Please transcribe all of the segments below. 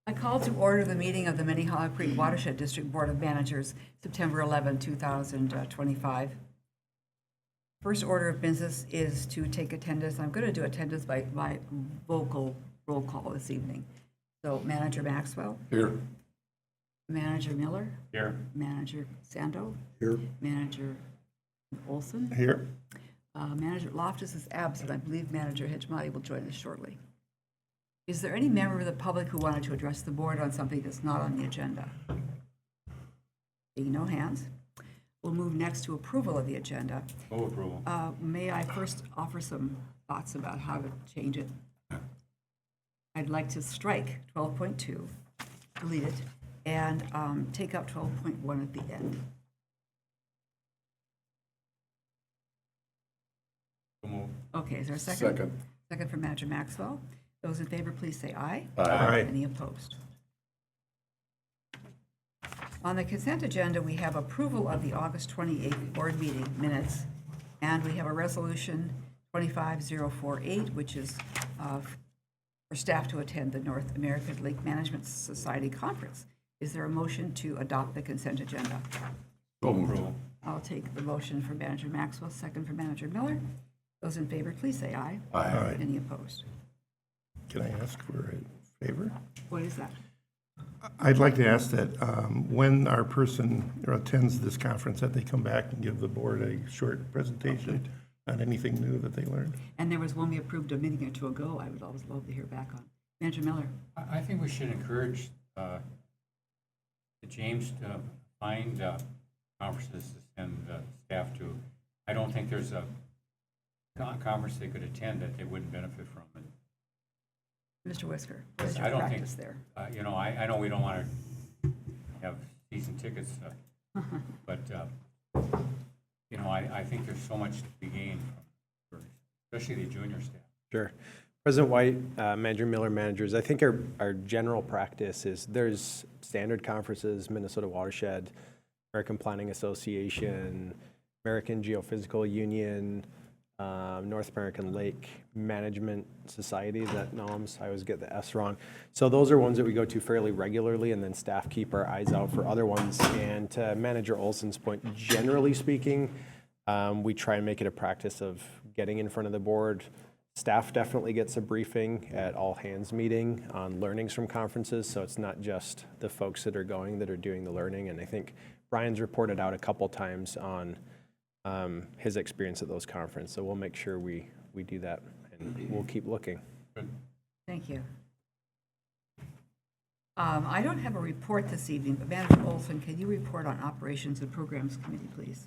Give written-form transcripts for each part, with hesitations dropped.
I call to order the meeting of the Minnehaha Creek Watershed District Board of Managers, September 11, 2025. First order of business is to take attendance. I'm going to do attendance by vocal roll call this evening. So Manager Maxwell. Here. Manager Miller. Here. Manager Sando. Here. Manager Olson. Here. Manager Loftus is absent. I believe Manager Hitchmati will join us shortly. Is there any member of the public who wanted to address the board on something that's not on the agenda? Seeing no hands. We'll move next to approval of the agenda. Move approval. May I first offer some thoughts about how to change it? I'd like to strike 12.2, delete it, and take up 12.1 at the end. Move. Okay, is there a second? Second. Second from Manager Maxwell. Those in favor, please say aye. Aye. Any opposed? On the consent agenda, we have approval of the August 28th board meeting minutes, and we have a resolution 25048, which is for staff to attend the North American Lake Management Society Conference. Is there a motion to adopt the consent agenda? Move approval. I'll take the motion from Manager Maxwell, second from Manager Miller. Those in favor, please say aye. Aye. Any opposed? Can I ask for a favor? What is that? I'd like to ask that when our person attends this conference, that they come back and give the board a short presentation on anything new that they learned. And there was one we approved a meeting or two ago I would always love to hear back on. Manager Miller. I think we should encourage James to find conferences to send staff to. I don't think there's a conference they could attend that they wouldn't benefit from. Mr. Whisker, what is I your don't practice think, there? you know, I know we don't want to have season tickets, but, you know, I think there's so much to be gained, especially the junior staff. Sure. President White, Manager Miller, managers, I think our general practice is there's standard conferences, Minnesota Watershed, American Planning Association, American Geophysical Union, North American Lake Management Society, is that NOMS? I always get the S wrong. So those are ones that we go to fairly regularly, and then staff keep our eyes out for other ones. And to Manager Olson's point, generally speaking, we try and make it a practice of getting in front of the board. Staff definitely gets a briefing at all hands meeting on learnings from conferences, so it's not just the folks that are going that are doing the learning. And I think Brian's reported out a couple times on his experience at those conferences, so we'll make sure we do that, and we'll keep looking. Thank you. I don't have a report this evening, but Manager Olson, can you report on Operations and Programs Committee, please?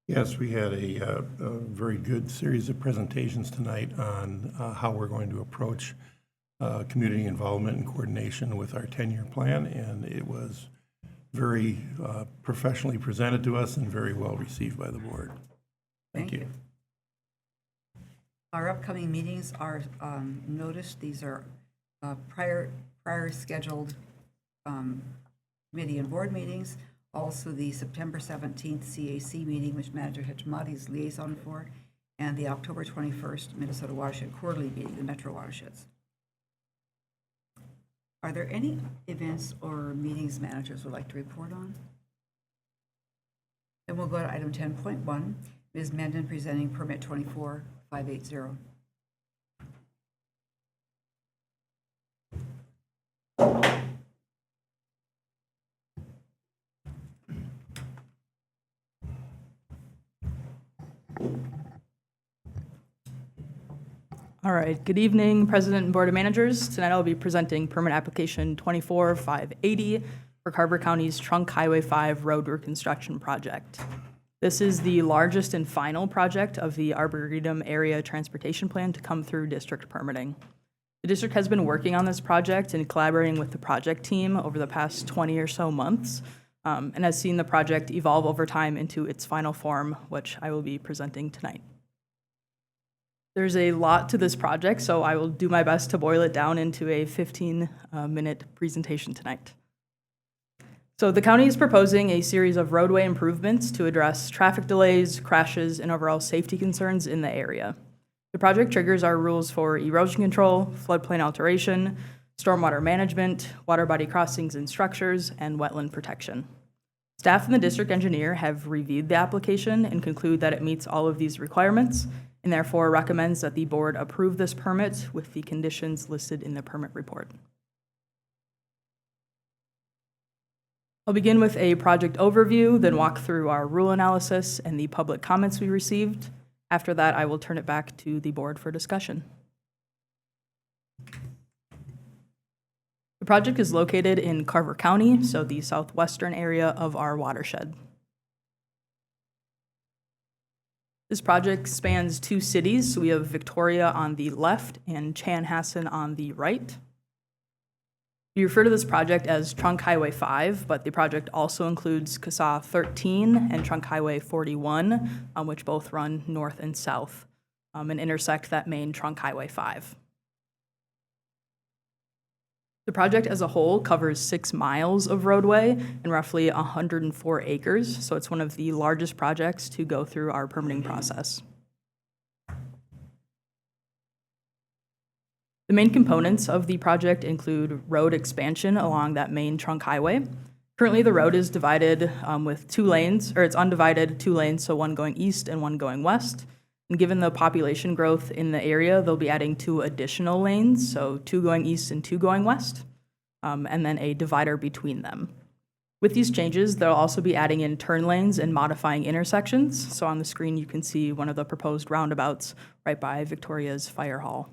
Yes, we had a very good series of presentations tonight on how we're going to approach community involvement and coordination with our 10-year plan, and it was very professionally presented to us and very well received by the board. Thank you. Our upcoming meetings are noticed. These are prior scheduled committee and board meetings. Also, the September 17th CAC meeting, which Manager Hitchmati is liaison for, and the October 21st Minnesota Watershed Quarterly meeting, the Metro Watersheds. Are there any events or meetings managers would like to report on? Then we'll go to item 10.1, Ms. Menden presenting permit 24580. All right, good evening, President and Board of Managers. Tonight I'll be presenting permit application 24580 for Carver County's Trunk Highway 5 road reconstruction project. This is the largest and final project of the Arboretum Area Transportation Plan to come through district permitting. The district has been working on this project and collaborating with the project team over the past 20 or so months, and has seen the project evolve over time into its final form, which I will be presenting tonight. There's a lot to this project, so I will do my best to boil it down into a 15-minute presentation tonight. So the county is proposing a series of roadway improvements to address traffic delays, crashes, and overall safety concerns in the area. The project triggers our rules for erosion control, floodplain alteration, stormwater management, water body crossings and structures, and wetland protection. Staff and the district engineer have reviewed the application and conclude that it meets all of these requirements, and therefore recommends that the board approve this permit with the conditions listed in the permit report. I'll begin with a project overview, then walk through our rule analysis and the public comments we received. After that, I will turn it back to the board for discussion. The project is located in Carver County, so the southwestern area of our watershed. This project spans 2 cities, so we have Victoria on the left and Chanhassen on the right. We refer to this project as Trunk Highway 5, but the project also includes CSAH 13 and Trunk Highway 41, which both run north and south and intersect that main Trunk Highway 5. The project as a whole covers 6 miles of roadway and roughly 104 acres, so it's one of the largest projects to go through our permitting process. The main components of the project include road expansion along that main trunk highway. Currently, the road is divided with 2 lanes, or it's undivided 2 lanes, so one going east and one going west. And given the population growth in the area, they'll be adding 2 additional lanes, so 2 going east and 2 going west, and then a divider between them. With these changes, they'll also be adding in turn lanes and modifying intersections. So on the screen, you can see one of the proposed roundabouts right by Victoria's Fire Hall.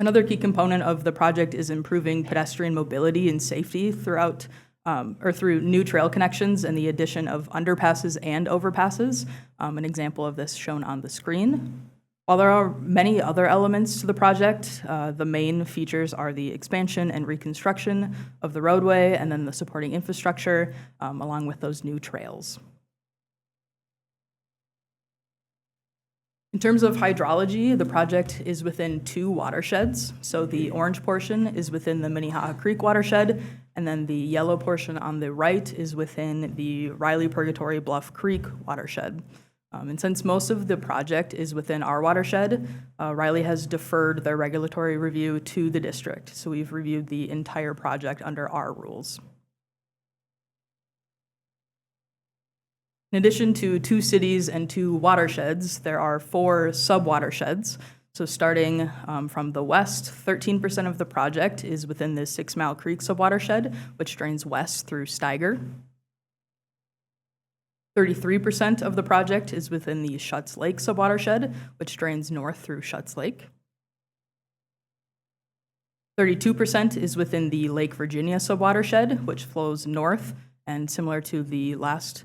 Another key component of the project is improving pedestrian mobility and safety through new trail connections and the addition of underpasses and overpasses. An example of this shown on the screen. While there are many other elements to the project, the main features are the expansion and reconstruction of the roadway and then the supporting infrastructure, along with those new trails. In terms of hydrology, the project is within 2 watersheds. So the orange portion is within the Minnehaha Creek watershed, and then the yellow portion on the right is within the Riley Purgatory Bluff Creek watershed. And since most of the project is within our watershed, Riley has deferred their regulatory review to the district. So we've reviewed the entire project under our rules. In addition to 2 cities and 2 watersheds, there are 4 sub-watersheds. So starting from the west, 13% of the project is within the 6 Mile Creek sub-watershed, which drains west through Steiger. 33% of the project is within the Schutz Lake sub-watershed, which drains north through Schutz Lake. 32% is within the Lake Virginia sub-watershed, which flows north, and similar to the last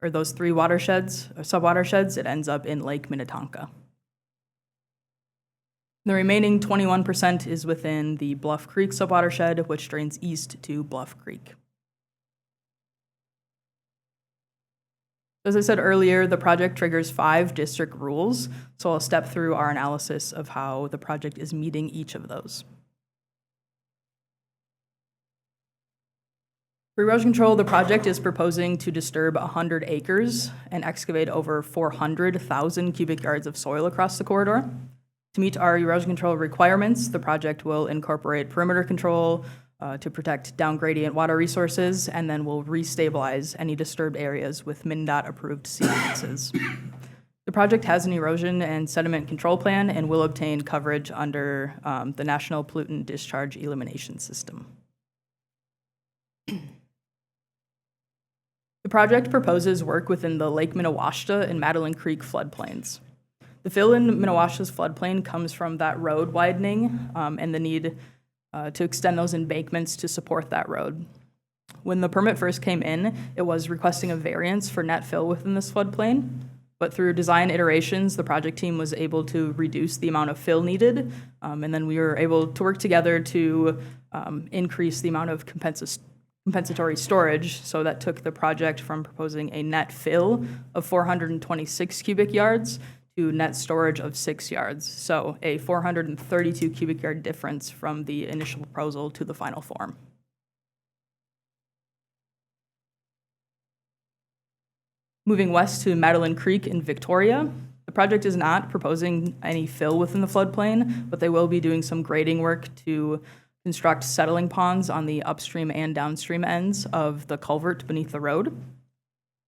those 3 watersheds, sub-watersheds, it ends up in Lake Minnetonka. The remaining 21% is within the Bluff Creek sub-watershed, which drains east to Bluff Creek. As I said earlier, the project triggers 5 district rules, so I'll step through our analysis of how the project is meeting each of those. For erosion control, the project is proposing to disturb 100 acres and excavate over 400,000 cubic yards of soil across the corridor. To meet our erosion control requirements, the project will incorporate perimeter control to protect down-gradient water resources, and then will restabilize any disturbed areas with MnDOT-approved sequences. The project has an erosion and sediment control plan and will obtain coverage under the National Pollutant Discharge Elimination System. The project proposes work within the Lake Minnewaska and Madeline Creek floodplains. The fill in Minnewaska's floodplain comes from that road widening and the need to extend those embankments to support that road. When the permit first came in, it was requesting a variance for net fill within this floodplain, but through design iterations, the project team was able to reduce the amount of fill needed, and then we were able to work together to increase the amount of compensatory storage, so that took the project from proposing a net fill of 426 cubic yards to net storage of 6 yards, so a 432 cubic yard difference from the initial proposal to the final form. Moving west to Madeline Creek in Victoria, the project is not proposing any fill within the floodplain, but they will be doing some grading work to construct settling ponds on the upstream and downstream ends of the culvert beneath the road.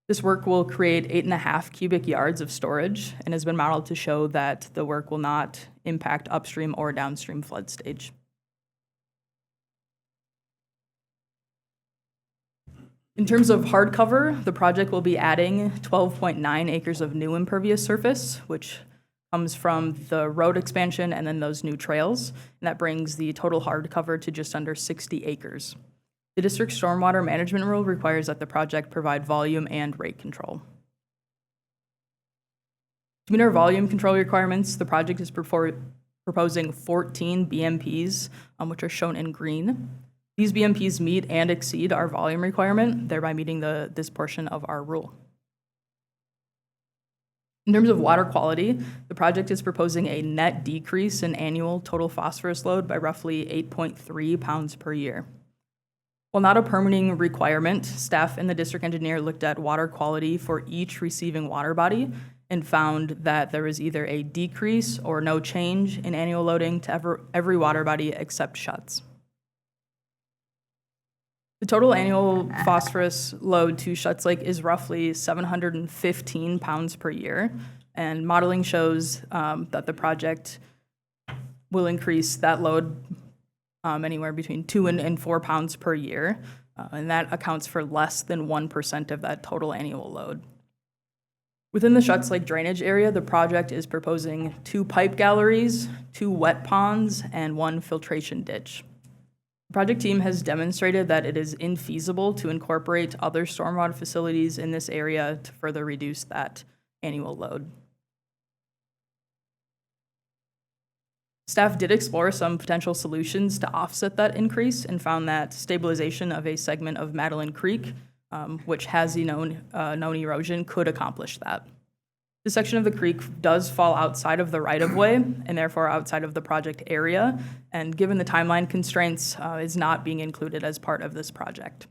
This work will create 8.5 cubic yards of storage and has been modeled to show that the work will not impact upstream or downstream flood stage. In terms of hard cover, the project will be adding 12.9 acres of new impervious surface, which comes from the road expansion and then those new trails, and that brings the total hard cover to just under 60 acres. The district stormwater management rule requires that the project provide volume and rate control. To meet our volume control requirements, the project is proposing 14 BMPs, which are shown in green. These BMPs meet and exceed our volume requirement, thereby meeting this portion of our rule. In terms of water quality, the project is proposing a net decrease in annual total phosphorus load by roughly 8.3 pounds per year. While not a permitting requirement, staff and the district engineer looked at water quality for each receiving water body and found that there was either a decrease or no change in annual loading to every water body except Schutt's. The total annual phosphorus load to Schutt's Lake is roughly 715 pounds per year, and modeling shows that the project will increase that load anywhere between 2 and 4 pounds per year, and that accounts for less than 1% of that total annual load. Within the Schutt's Lake drainage area, the project is proposing 2 pipe galleries, 2 wet ponds, and 1 filtration ditch. The project team has demonstrated that it is infeasible to incorporate other stormwater facilities in this area to further reduce that annual load. Staff did explore some potential solutions to offset that increase and found that stabilization of a segment of Madeline Creek, which has known erosion, could accomplish that. This section of the creek does fall outside of the right-of-way and therefore outside of the project area, and given the timeline constraints, is not being included as part of this project.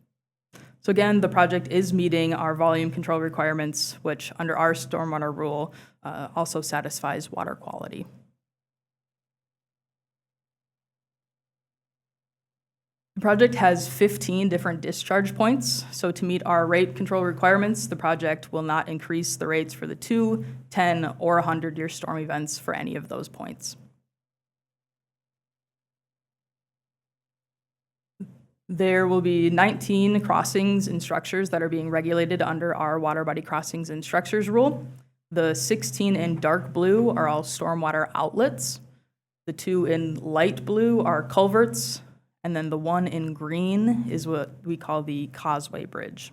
So again, the project is meeting our volume control requirements, which under our stormwater rule also satisfies water quality. The project has 15 different discharge points, so to meet our rate control requirements, the project will not increase the rates for the 2, 10, or 100-year storm events for any of those points. There will be 19 crossings and structures that are being regulated under our water body crossings and structures rule. The 16 in dark blue are all stormwater outlets. The 2 in light blue are culverts. And then the 1 in green is what we call the Causeway Bridge.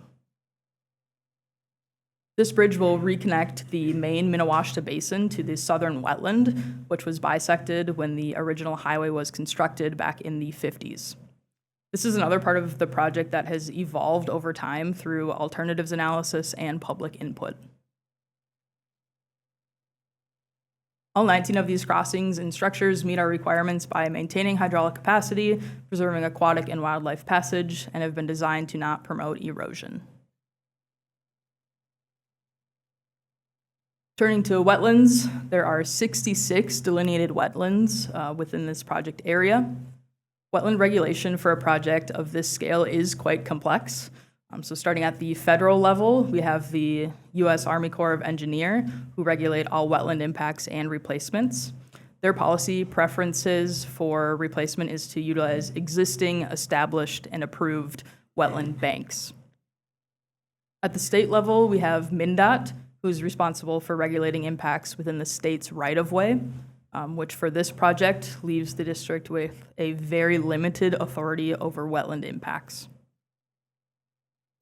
This bridge will reconnect the main Minnewaska Basin to the southern wetland, which was bisected when the original highway was constructed back in the 50s. This is another part of the project that has evolved over time through alternatives analysis and public input. All 19 of these crossings and structures meet our requirements by maintaining hydraulic capacity, preserving aquatic and wildlife passage, and have been designed to not promote erosion. Turning to wetlands, there are 66 delineated wetlands within this project area. Wetland regulation for a project of this scale is quite complex. So starting at the federal level, we have the U.S. Army Corps of Engineers, who regulate all wetland impacts and replacements. Their policy preferences for replacement is to utilize existing, established, and approved wetland banks. At the state level, we have MnDOT, who is responsible for regulating impacts within the state's right-of-way, which for this project leaves the district with a very limited authority over wetland impacts.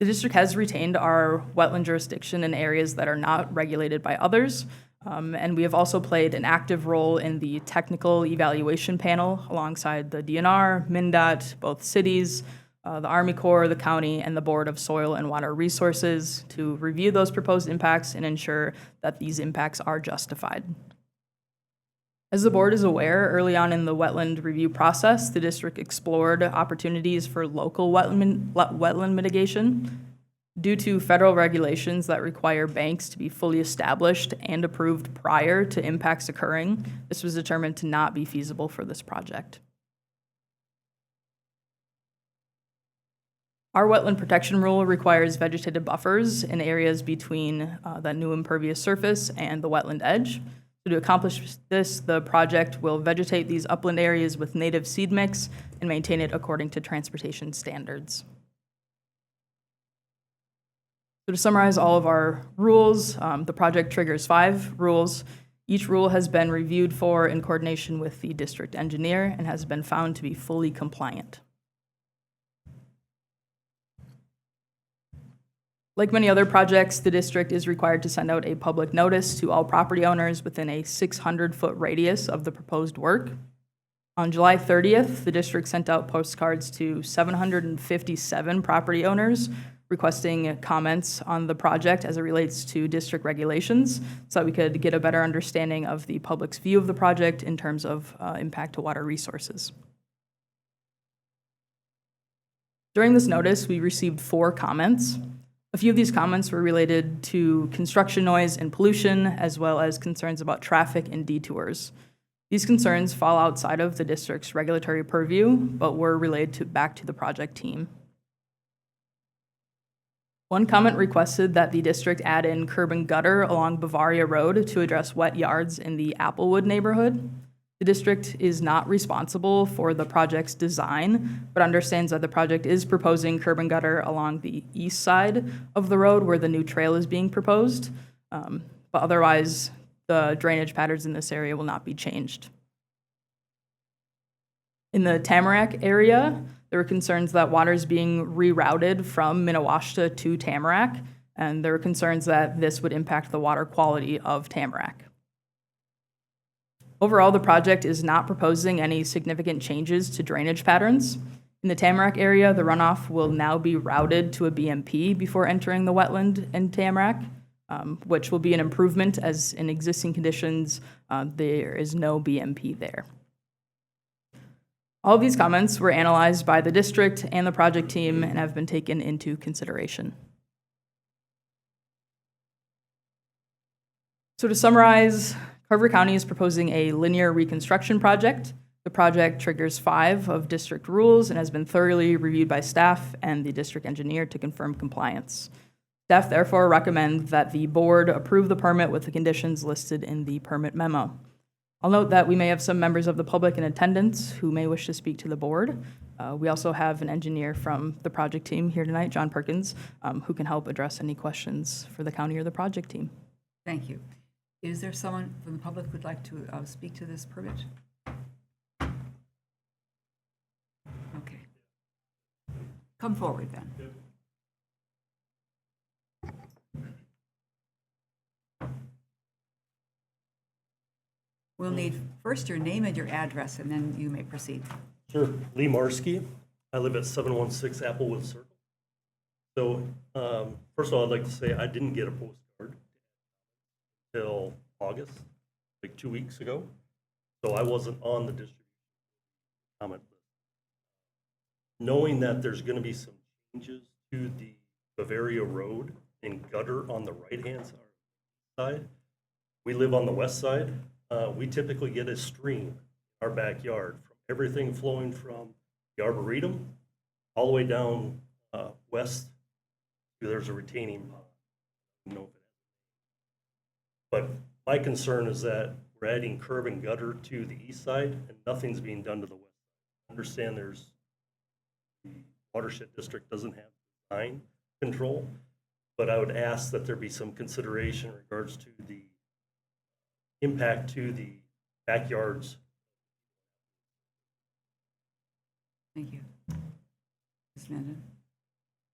The district has retained our wetland jurisdiction in areas that are not regulated by others, and we have also played an active role in the technical evaluation panel alongside the DNR, MnDOT, both cities, the Army Corps, the county, and the Board of Soil and Water Resources to review those proposed impacts and ensure that these impacts are justified. As the board is aware, early on in the wetland review process, the district explored opportunities for local wetland mitigation. Due to federal regulations that require banks to be fully established and approved prior to impacts occurring, this was determined to not be feasible for this project. Our wetland protection rule requires vegetative buffers in areas between that new impervious surface and the wetland edge. So to accomplish this, the project will vegetate these upland areas with native seed mix and maintain it according to transportation standards. So to summarize all of our rules, the project triggers 5 rules. Each rule has been reviewed for in coordination with the district engineer and has been found to be fully compliant. Like many other projects, the district is required to send out a public notice to all property owners within a 600-foot radius of the proposed work. On July 30th, the district sent out postcards to 757 property owners requesting comments on the project as it relates to district regulations so that we could get a better understanding of the public's view of the project in terms of impact to water resources. During this notice, we received 4 comments. A few of these comments were related to construction noise and pollution, as well as concerns about traffic and detours. These concerns fall outside of the district's regulatory purview, but were relayed back to the project team. One comment requested that the district add in curb and gutter along Bavaria Road to address wet yards in the Applewood neighborhood. The district is not responsible for the project's design, but understands that the project is proposing curb and gutter along the east side of the road where the new trail is being proposed. But otherwise, the drainage patterns in this area will not be changed. In the Tamarack area, there were concerns that water is being rerouted from Minnewaska to Tamarack, and there were concerns that this would impact the water quality of Tamarack. Overall, the project is not proposing any significant changes to drainage patterns. In the Tamarack area, the runoff will now be routed to a BMP before entering the wetland in Tamarack, which will be an improvement as in existing conditions, there is no BMP there. All of these comments were analyzed by the district and the project team and have been taken into consideration. So to summarize, Carver County is proposing a linear reconstruction project. The project triggers 5 of district rules and has been thoroughly reviewed by staff and the district engineer to confirm compliance. Staff therefore recommend that the board approve the permit with the conditions listed in the permit memo. I'll note that we may have some members of the public in attendance who may wish to speak to the board. We also have an engineer from the project team here tonight, John Perkins, who can help address any questions for the county or the project team. Thank you. Is there someone from the public who'd like to speak to this permit? Okay. Come forward then. We'll need first your name and your address, and then you may proceed. Sure. Lee Marski. I live at 716 Applewood Circle. So, first of all, I'd like to say I didn't get a postcard until August, like 2 weeks ago. So I wasn't on the distribution comment list. Knowing that there's going to be some changes to the Bavaria Road and gutter on the right-hand side, we live on the west side. We typically get a stream in our backyard from everything flowing from the Arboretum all the way down west. There's a retaining pond. I don't know if it has. But my concern is that we're adding curb and gutter to the east side and nothing's being done to the west. I understand the watershed district doesn't have design control, but I would ask that there be some consideration in regards to the impact to the backyards. Thank you. Ms. Menden,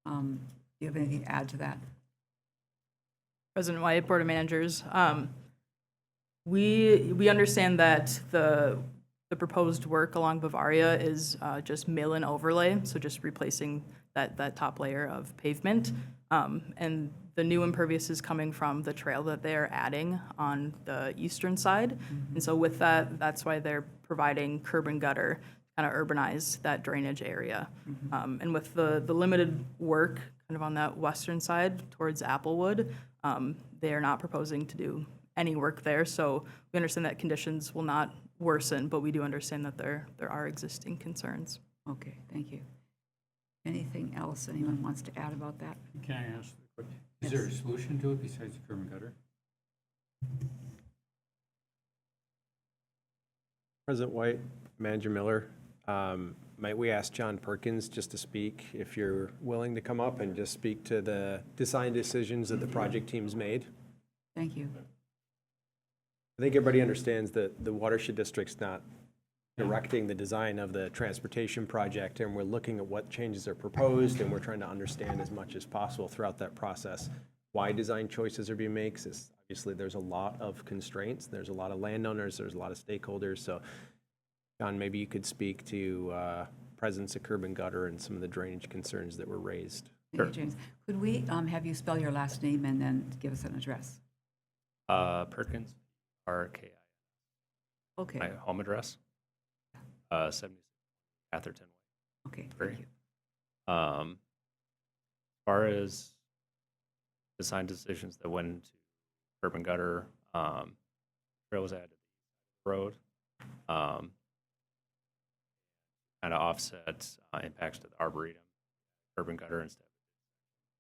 do you have anything to add to that? President White, Board of Managers, we understand that the proposed work along Bavaria is just mill and overlay, so just replacing that top layer of pavement. And the new impervious is coming from the trail that they're adding on the eastern side. Mm-hmm. And so with that, that's why they're providing curb and gutter, kind of urbanize that drainage area. Mm-hmm. And with the limited work kind of on that western side towards Applewood. They are not proposing to do any work there, so we understand that conditions will not worsen, but we do understand that there are existing concerns. Okay, thank you. Anything else anyone wants to add about that? Can I ask, is there a solution to it besides the curb and gutter? President White, Manager Miller, might we ask John Perkins just to speak, if you're willing to come up and just speak to the design decisions that the project team's made? Thank you. I think everybody understands that the watershed district's not directing the design of the transportation project, and we're looking at what changes are proposed, and we're trying to understand as much as possible throughout that process why design choices are being made. 'Cause obviously, there's a lot of constraints, there's a lot of landowners, there's a lot of stakeholders. So, John, maybe you could speak to presence of curb and gutter and some of the drainage concerns that were raised. Thank you, James. Could we have you spell your last name and then give us an address? Perkins, RKI. Okay, My home address, 76 Atherton Way. okay, Great. thank you. As far as design decisions that went into curb and gutter, trail was added to the road. Kind of offset impacts to the arboretum, curb and gutter instead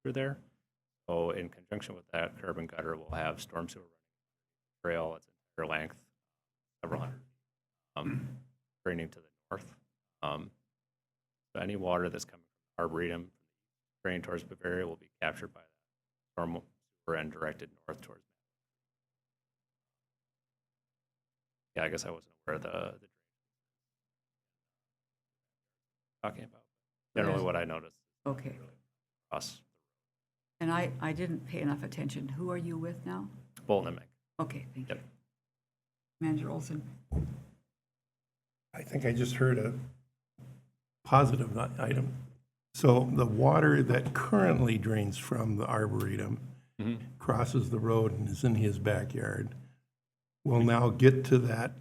through there. So in conjunction with that, curb and gutter will have storm sewer running trail its entire length, several hundred feet, draining to the north. So any water that's coming from the arboretum, draining towards Bavaria, will be captured by that storm sewer and directed north towards. Yeah, I guess I wasn't aware of the talking about. Generally, what I noticed Okay, across and I didn't pay enough attention. Who are you with now? Bolton and Mink. Okay, thank you. Yep. Manager Olson? I think I just heard a positive item. So the water that currently drains from the Arboretum, crosses the road and is in his backyard, will now get to that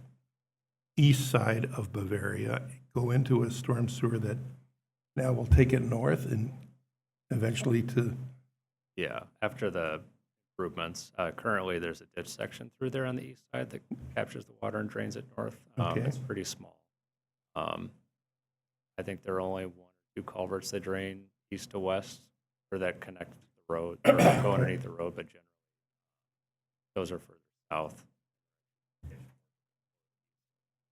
east side of Bavaria, go into a storm sewer that now will take it north and eventually to, Yeah, after the improvements, currently there's a ditch section through there on the east side that captures the water and drains it north. Okay. It's pretty small. I think there are only one or two culverts that drain east to west or that connect to the road, or go underneath the road, but generally those are further south.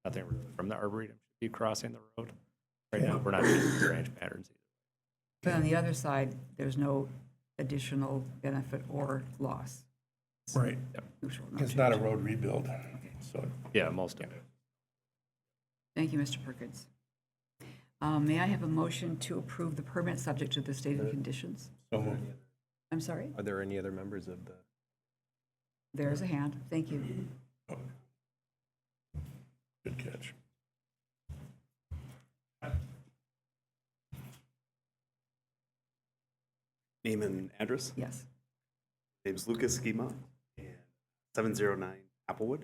Nothing really from the Arboretum should be crossing the road. Right now, we're not seeing drainage patterns either. But on the other side, there's no additional benefit or loss. right. Neutral, no It's not a change. road rebuild, so. Yeah, most of it. Thank you, Mr. Perkins. May I have a motion to approve the permit subject to the stated conditions? So moved. I'm sorry? Are there any other members of the? There's a hand. Thank you. Good catch. Name and address. Yes. Name's Lucas Schema, and 709 Applewood.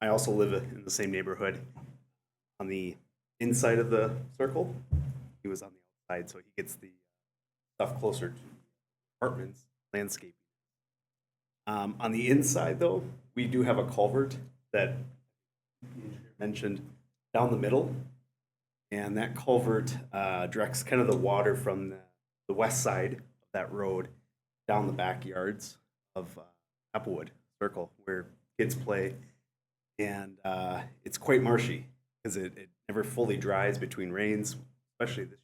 I also live in the same neighborhood on the inside of the circle. He was on the outside, so he gets the stuff closer to apartments, landscaping. On the inside, though, we do have a culvert that mentioned down the middle, and that culvert directs kind of the water from the west side of that road down the backyards of Applewood Circle, where kids play, and it's quite marshy because it never fully dries between rains, especially this year.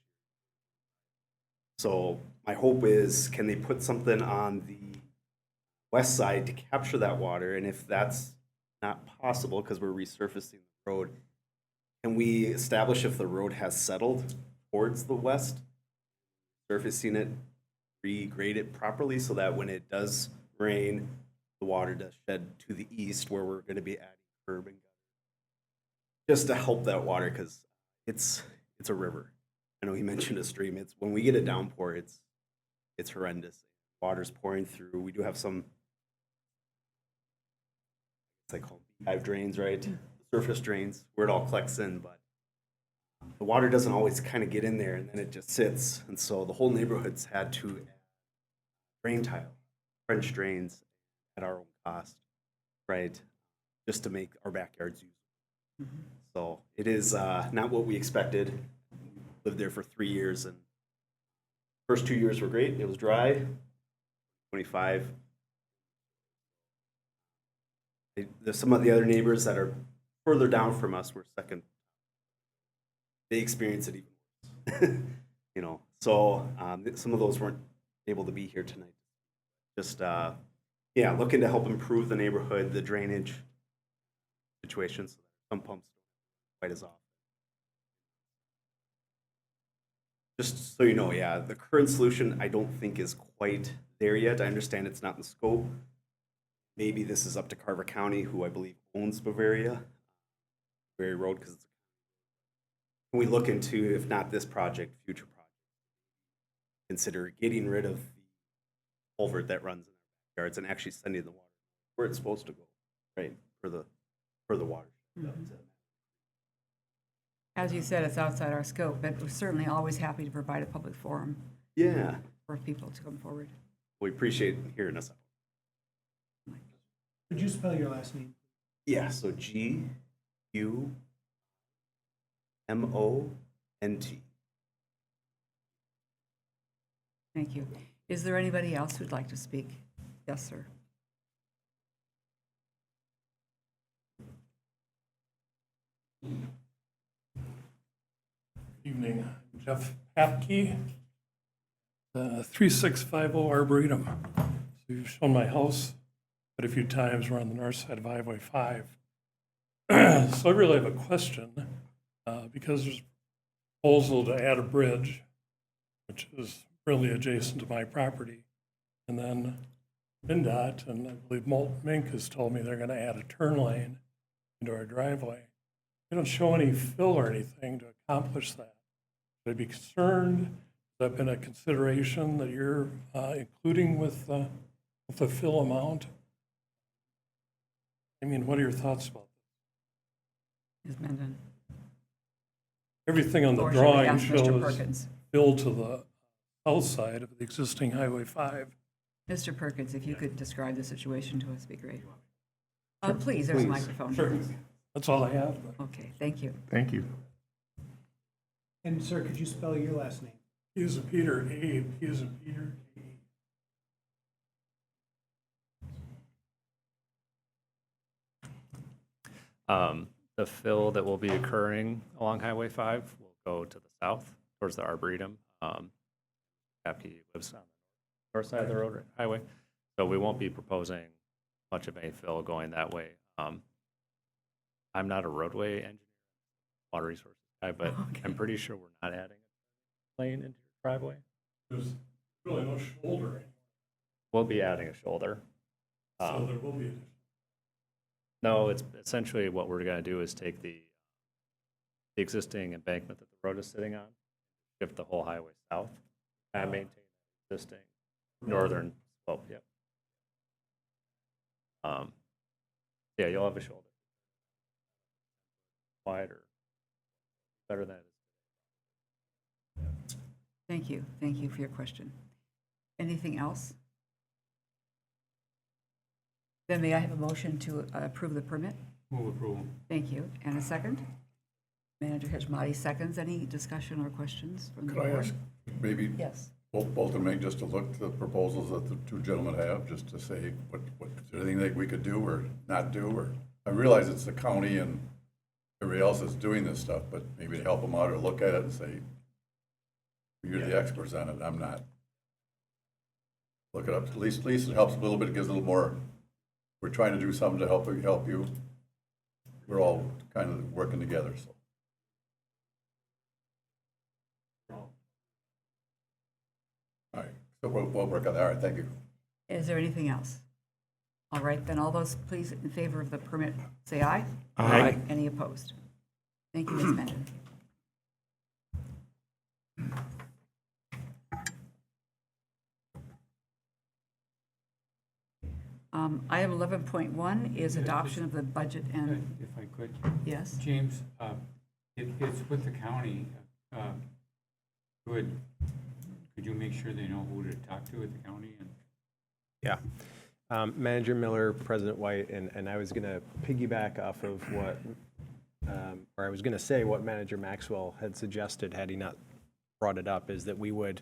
So my hope is, can they put something on the west side to capture that water? And if that's not possible because we're resurfacing the road, can we establish if the road has settled towards the west, surfacing it, regrade it properly so that when it does rain, the water does shed to the east where we're going to be adding curb and gutter, just to help that water, because it's a river. I know he mentioned a stream. It's when we get a downpour, it's horrendous. Water's pouring through. We do have some, they call them beehive drains, right? Surface drains where it all collects in, but the water doesn't always kind of get in there, and then it just sits. And so the whole neighborhood's had to add drain tile, French drains at our own cost, right? Just to make our backyards usable. So it is not what we expected. Lived there for 3 years, and first 2 years were great. It was dry. 25. There's some of the other neighbors that are further down from us. We're second. They experience it even worse. You know, so some of those weren't able to be here tonight. Just yeah, looking to help improve the neighborhood, the drainage situations. Some pumps don't quite as often. Just so you know, yeah, the current solution I don't think is quite there yet. I understand it's not in the scope. Maybe this is up to Carver County, who I believe owns Bavaria Road, because when we look into, if not this project, future projects, consider getting rid of the culvert that runs in our backyards and actually sending the water where it's supposed to go, right, for the water. As you said, it's outside our scope, but we're certainly always happy to provide a public forum Yeah, for people to come forward. we appreciate hearing us out. Could you spell your last name? Yeah, so GUMONT. Thank you. Is there anybody else who'd like to speak? Yes, sir. Evening, Jeff Papke, 3650 Arboretum. So you've shown my house quite a few times. We're on the north side of Highway 5. So I really have a question, because there's a proposal to add a bridge, which is really adjacent to my property. And then MnDOT, and I believe Molten Mink has told me they're going to add a turn lane into our driveway. They don't show any fill or anything to accomplish that. Should I be concerned? Has that been a consideration that you're including with the fill amount? I mean, what are your thoughts about Ms. Mendon? everything on the Or should we drawing ask Mr. shows Perkins? fill to the south side of the existing Highway 5? Mr. Perkins, if you could describe the situation to us, be great. Please, there's a microphone. Sure. That's all I have. Okay, thank you. Thank you. And sir, could you spell your last name? P is a Peter, A, P is a Peter, A. The fill that will be occurring along Highway 5 will go to the south towards the Arboretum. Papke lives on the north side of the road highway, so we won't be proposing much of any fill going that way. I'm not a roadway engineer, water resources guy, but Okay. I'm pretty sure we're not adding a lane into your driveway. There's really no shoulder anymore, We'll be adding a shoulder. so there will be. No, it's essentially what we're going to do is take the existing embankment that the road is sitting on, shift the whole highway south, and maintain the existing northern slope. Yep. Yeah, you'll have a shoulder. Wider, better than it is. Thank you. Thank you for your question. Anything else? Then may I have a motion to approve the permit? Move approval. Thank you. And a second? Manager Hajmati seconds. Any discussion or questions from the Could I board? ask, maybe Yes. both to make, just to look at the proposals that the two gentlemen have, just to say what, is there anything that we could do or not do, or, I realize it's the county and everybody else that's doing this stuff, but maybe to help them out or look at it and say, you're the experts on it, I'm not. Look it up, at least it helps a little bit, it gives a little more, we're trying to do something to help you. We're all kind of working together, so. All right, so we'll work on that. All right, thank you. Is there anything else? All right, then all those please in favor of the permit, say aye. Aye. Any opposed? Thank you, Ms. Mendon. Item 11.1 is adoption of the budget and, If I could, yes, James, It's with the county. Could you make sure they know who to talk to at the county? And Yeah. Manager Miller, President White, and I was going to piggyback off of what, or I was going to say what Manager Maxwell had suggested had he not brought it up, is that we would,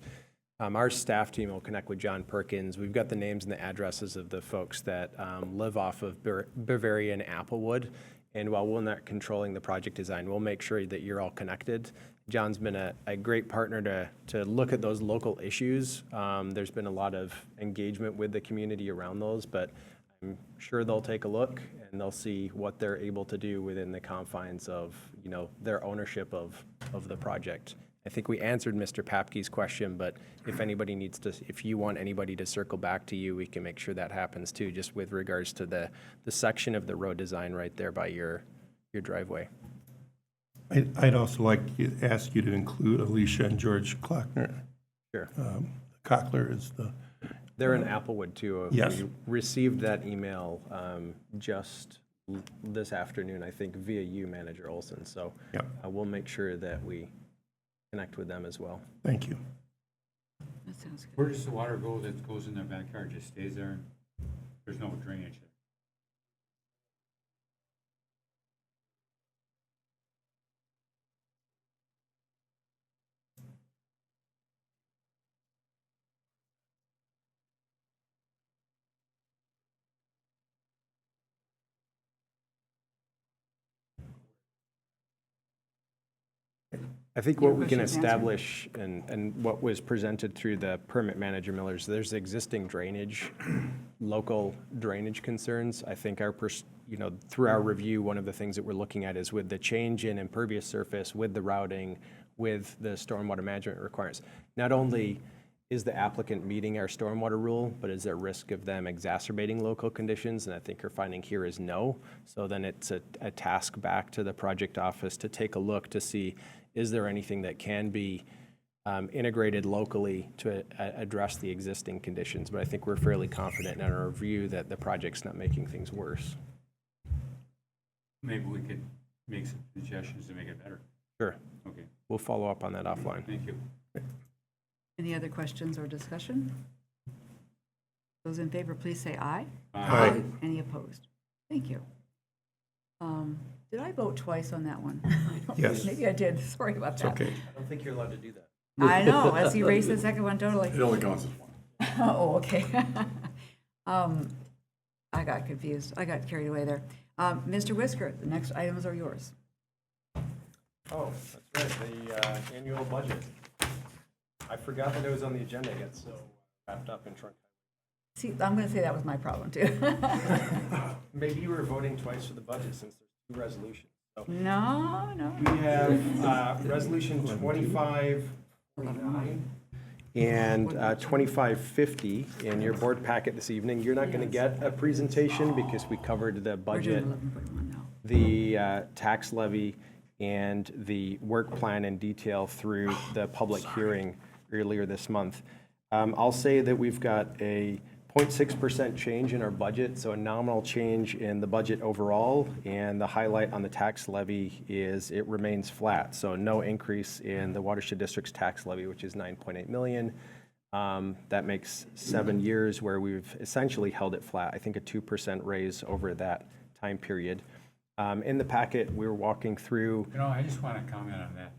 our staff team will connect with John Perkins. We've got the names and the addresses of the folks that live off of Bavaria and Applewood. And while we're not controlling the project design, we'll make sure that you're all connected. John's been a great partner to look at those local issues. There's been a lot of engagement with the community around those, but I'm sure they'll take a look and they'll see what they're able to do within the confines of, you know, their ownership of the project. I think we answered Mr. Papke's question, but if anybody needs to, if you want anybody to circle back to you, we can make sure that happens too, just with regards to the section of the road design right there by your driveway. I'd also like to ask you to include Alicia and George Klockner. Sure. Cockler is the, They're in Applewood too. Yes. We received that email just this afternoon, I think, via you, Manager Olson. So Yep. We'll make sure that we connect with them as well. thank you. That sounds good. where does the water go that goes in their backyard? Just stays there? There's no drainage. I think Your what we can question's answered. establish and what was presented through the permit manager Millers, there's existing drainage, local drainage concerns. I think through our review, one of the things that we're looking at is with the change in impervious surface, with the routing, with the stormwater management requirements. Not only is the applicant meeting our stormwater rule, but is there risk of them exacerbating local conditions? And I think our finding here is no. So then it's a task back to the project office to take a look to see, is there anything that can be integrated locally to address the existing conditions? But I think we're fairly confident in our review that the project's not making things worse. Maybe we could make some suggestions to make it better. Sure. Okay, We'll follow up on that offline. thank you. Any other questions or discussion? Those in favor, please say aye. Aye. Any opposed? Thank you. Did I vote twice on that one? I don't- Yes. Maybe I did. Sorry about It's that. okay. I don't think you're allowed to do that. I know, let's erase the second one totally. It only counts as one. Oh, okay. I got confused. I got carried away there. Mr. Whisker, the next items are yours. Oh, that's right, the annual budget. I forgot that it was on the agenda. I got so wrapped up in trunk. See, I'm going to say that was my problem too. Maybe you were voting twice for the budget since there's two resolutions. So No, no. we have Resolution 2549 and 2550 in your board packet this evening. You're not going to get a presentation because we covered the We're doing budget, 11.1 now. the tax levy, and the work plan in detail through the public hearing earlier this month. I'll say that we've got a 0.6% change in our budget, so a nominal change in the budget overall, and the highlight on the tax levy is it remains flat, so no increase in the watershed district's tax levy, which is 9.8 million. That makes 7 years where we've essentially held it flat. I think a 2% raise over that time period. In the packet, we were walking through. You know, I just want to comment on that.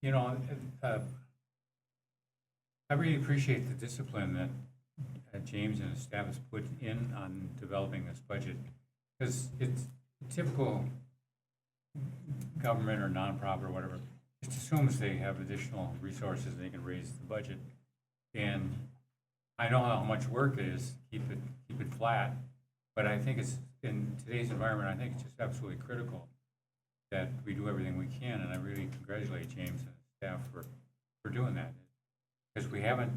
You know, I really appreciate the discipline that James and his staff has put in on developing this budget, because it's typical government or nonprofit or whatever just assumes they have additional resources and they can raise the budget. And I know how much work it is to keep it flat, but I think it's, in today's environment, I think it's just absolutely critical that we do everything we can, and I really congratulate James and his staff for doing that. Because we haven't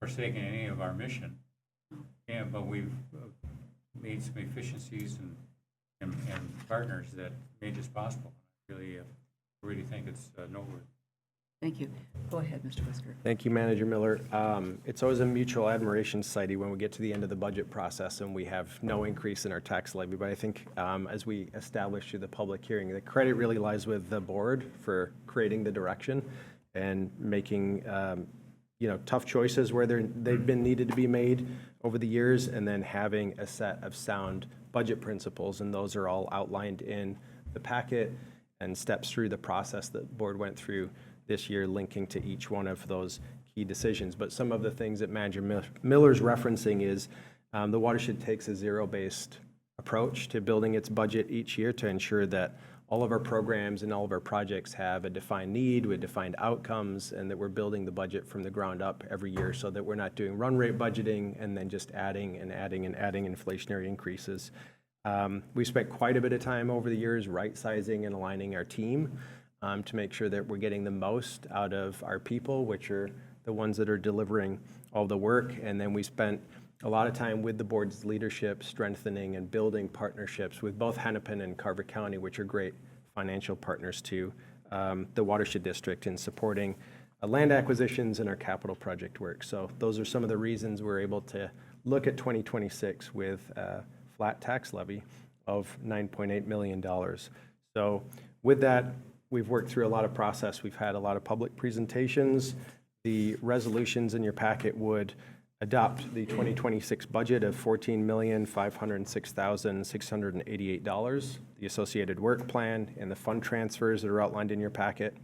forsaken any of our mission, but we've made some efficiencies and partners that made this possible. I really think it's noteworthy. Thank you. Go ahead, Mr. Whisker. Thank you, Manager Miller. It's always a mutual admiration society when we get to the end of the budget process and we have no increase in our tax levy. But I think as we established through the public hearing, the credit really lies with the board for creating the direction and making tough choices where they've been needed to be made over the years, and then having a set of sound budget principles. And those are all outlined in the packet and steps through the process that the board went through this year, linking to each one of those key decisions. But some of the things that Manager Miller's referencing is the watershed takes a zero-based approach to building its budget each year to ensure that all of our programs and all of our projects have a defined need with defined outcomes, and that we're building the budget from the ground up every year so that we're not doing run rate budgeting and then just adding and adding and adding inflationary increases. We've spent quite a bit of time over the years right-sizing and aligning our team to make sure that we're getting the most out of our people, which are the ones that are delivering all the work. And then we spent a lot of time with the board's leadership, strengthening and building partnerships with both Hennepin and Carver County, which are great financial partners to the Watershed District in supporting land acquisitions and our capital project work. So those are some of the reasons we're able to look at 2026 with a flat tax levy of $9.8 million. So with that, we've worked through a lot of process. We've had a lot of public presentations. The resolutions in your packet would adopt the 2026 budget of $14,506,688, the associated work plan, and the fund transfers that are outlined in your packet,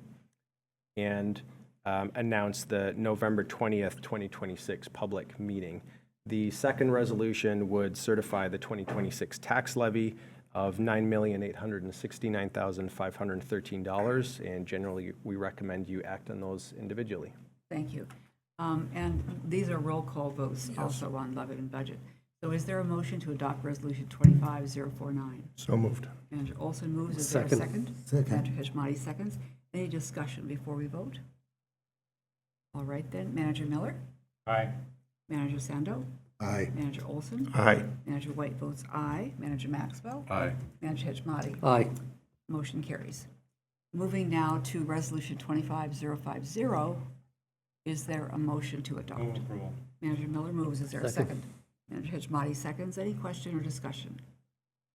and announce the November 20th, 2026 public meeting. The second resolution would certify the 2026 tax levy of $9,869,513, and generally we recommend you act on those individually. Thank you. And these are roll call votes also on levy and budget. So is there a motion to adopt Resolution 25049? So moved. Manager Olson moves. Is there a second? Manager Heshmati seconds. Any discussion before we vote? All right then. Manager Miller? Aye. Manager Sando? Aye. Manager Olson? Aye. Manager White votes aye. Manager Maxwell? Aye. Manager Heshmati? Aye. Motion carries. Moving now to Resolution 25050. Is there a motion to adopt? Move approval. Manager Miller moves. Is there a Second. second? Manager Heshmati seconds. Any question or discussion?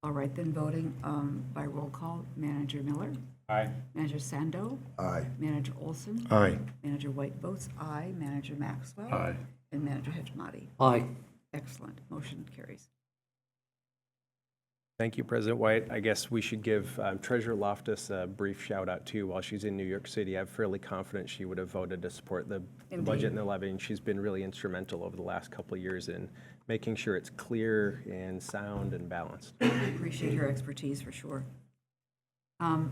All right, then voting by roll call. Manager Miller? Aye. Manager Sando? Aye. Manager Olson? Aye. Manager White votes aye. Manager Maxwell? Aye. And Manager Heshmati? Aye. Excellent. Motion carries. Thank you, President White. I guess we should give Treasurer Loftus a brief shout out too while she's in New York City. I'm fairly confident she would have voted to support the budget and the levy, and she's been really instrumental over the last couple of years in making sure it's clear and sound and balanced. I appreciate your expertise for sure.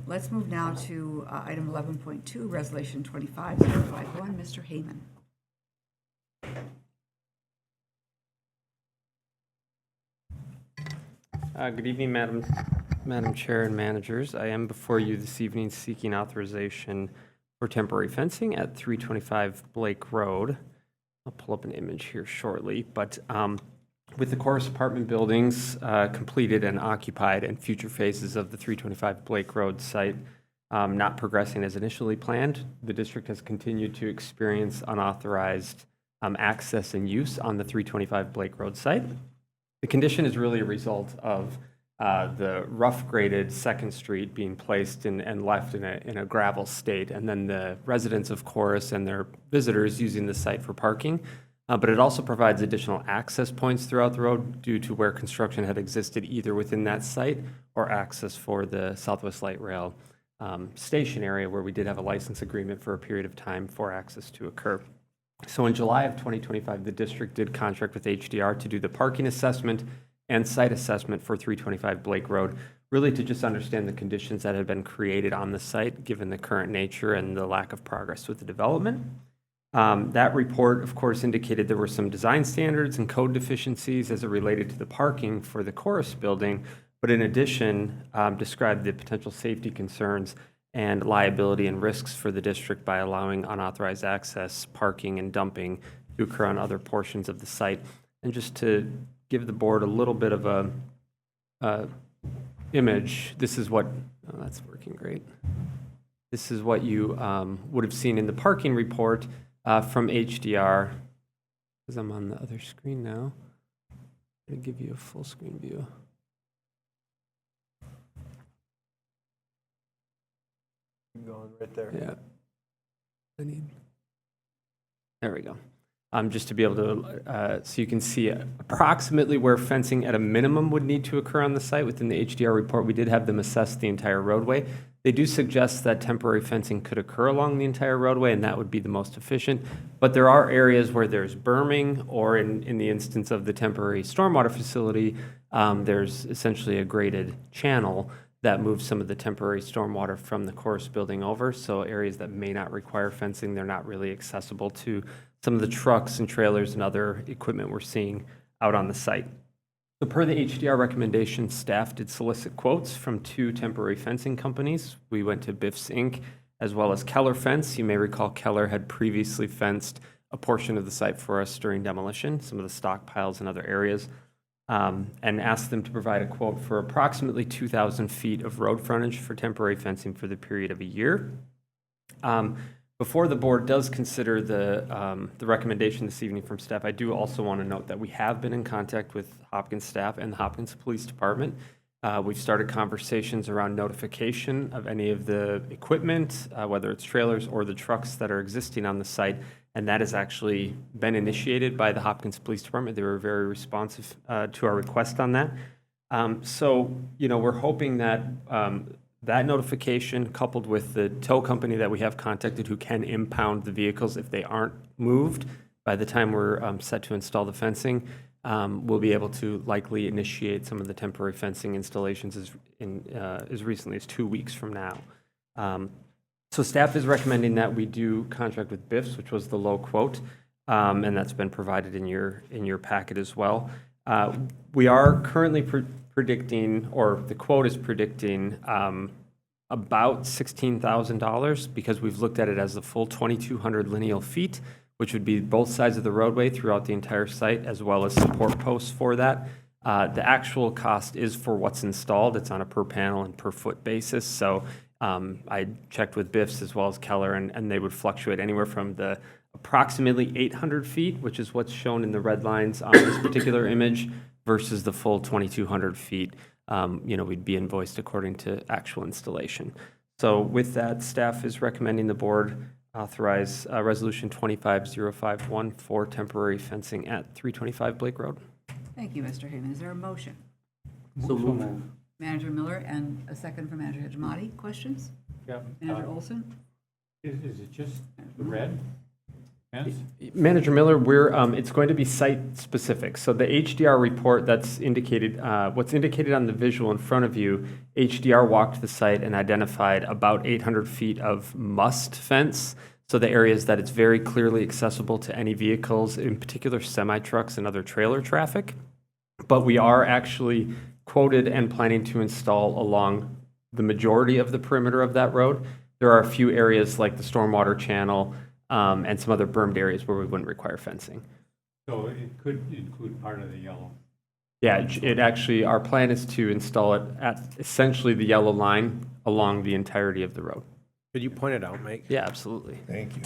Let's move now to item 11.2, Resolution 25051. Mr. Heyman. Good evening, Madam Chair and managers. I am before you this evening seeking authorization for temporary fencing at 325 Blake Road. I'll pull up an image here shortly, but with the Chorus apartment buildings completed and occupied and future phases of the 325 Blake Road site not progressing as initially planned, the district has continued to experience unauthorized access and use on the 325 Blake Road site. The condition is really a result of the rough graded Second Street being placed and left in a gravel state, and then the residents of Chorus and their visitors using the site for parking. But it also provides additional access points throughout the road due to where construction had existed either within that site or access for the Southwest Light Rail station area, where we did have a license agreement for a period of time for access to occur. So in July of 2025, the district did contract with HDR to do the parking assessment and site assessment for 325 Blake Road, really to just understand the conditions that had been created on the site, given the current nature and the lack of progress with the development. That report, of course, indicated there were some design standards and code deficiencies as it related to the parking for the Chorus building, but in addition, described the potential safety concerns and liability and risks for the district by allowing unauthorized access, parking, and dumping to occur on other portions of the site. And just to give the board a little bit of a image, this is what, oh, that's working great. This is what you would have seen in the parking report from HDR. Because I'm on the other screen now. I'm going to give you a full screen view. Going right there. Yeah. There we go. Just to be able to, so you can see approximately where fencing at a minimum would need to occur on the site. Within the HDR report, we did have them assess the entire roadway. They do suggest that temporary fencing could occur along the entire roadway, and that would be the most efficient. But there are areas where there's berming, or in the instance of the temporary stormwater facility, there's essentially a graded channel that moves some of the temporary stormwater from the course building over. So areas that may not require fencing, they're not really accessible to some of the trucks and trailers and other equipment we're seeing out on the site. So per the HDR recommendation, staff did solicit quotes from 2 temporary fencing companies. We went to Biffs Inc. as well as Keller Fence. You may recall Keller had previously fenced a portion of the site for us during demolition, some of the stockpiles and other areas, and asked them to provide a quote for approximately 2,000 feet of road frontage for temporary fencing for the period of a year. Before the board does consider the recommendation this evening from staff, I do also want to note that we have been in contact with Hopkins staff and the Hopkins Police Department. We've started conversations around notification of any of the equipment, whether it's trailers or the trucks that are existing on the site, and that has actually been initiated by the Hopkins Police Department. They were very responsive to our request on that. So, we're hoping that that notification, coupled with the tow company that we have contacted who can impound the vehicles if they aren't moved by the time we're set to install the fencing, we'll be able to likely initiate some of the temporary fencing installations as recently as 2 weeks from now. So staff is recommending that we do contract with Biffs, which was the low quote, and that's been provided in your packet as well. We are currently predicting, or the quote is predicting, about $16,000 because we've looked at it as the full 2,200 lineal feet, which would be both sides of the roadway throughout the entire site, as well as support posts for that. The actual cost is for what's installed. It's on a per panel and per foot basis. So I checked with Biffs as well as Keller, and they would fluctuate anywhere from the approximately 800 feet, which is what's shown in the red lines on this particular image, versus the full 2,200 feet. We'd be invoiced according to actual installation. So with that, staff is recommending the board authorize Resolution 25051 for temporary fencing at 325 Blake Road. Thank you, Mr. Heyman. Is there a motion? So moved. Manager Miller, and a second from Manager Hajmati. Questions? Yeah. Manager Olson? Is it just the red fence? Manager Miller, it's going to be site specific. So the HDR report that's indicated, what's indicated on the visual in front of you, HDR walked the site and identified about 800 feet of must fence. So the areas that it's very clearly accessible to any vehicles, in particular semi-trucks and other trailer traffic. But we are actually quoted and planning to install along the majority of the perimeter of that road. There are a few areas like the stormwater channel, and some other bermed areas where we wouldn't require fencing. So it could include part of the yellow. Yeah, it actually, our plan is to install it at essentially the yellow line along the entirety of the road. Could you point it out, Mike? Yeah, absolutely. Thank you.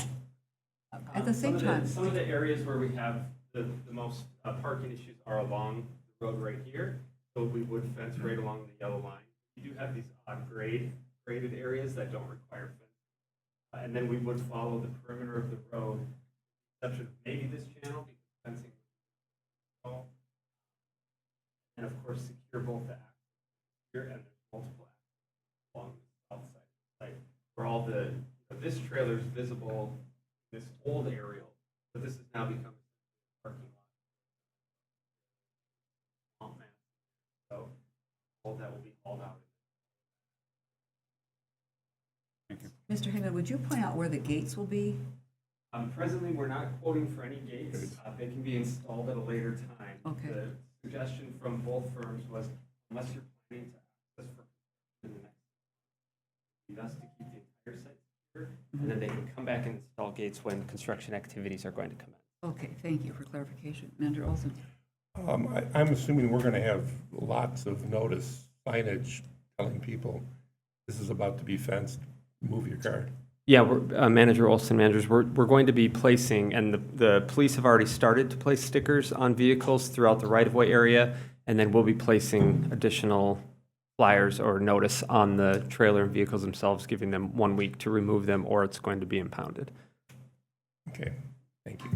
At the same time, Some of the areas where we have the most parking issues are along the road right here. So we would fence right along the yellow line. We do have these odd graded areas that don't require fence. And then we would follow the perimeter of the road, exception of maybe this channel because fencing. And of course, secure both the access here and there's multiple access along the south side of the site where all this trailer is visible in this old aerial, but this has now become a parking lot. So all that will be hauled out. Mr. Heyman, would you point out where the gates will be? Presently, we're not quoting for any gates. They can be installed at a later time. Okay. The suggestion from both firms was, unless you're planning to access for in the next, it'd be best to keep the entire site secure, and then they can come back and install gates when construction activities are going to commence. Okay, thank you for clarification. Manager Olson? I'm assuming we're going to have lots of notice signage telling people this is about to be fenced move your car. Yeah, Manager Olson, managers, we're going to be placing, and the police have already started to place stickers on vehicles throughout the right-of-way area, and then we'll be placing additional flyers or notice on the trailer and vehicles themselves, giving them 1 week to remove them, or it's going to be impounded. Okay, thank you.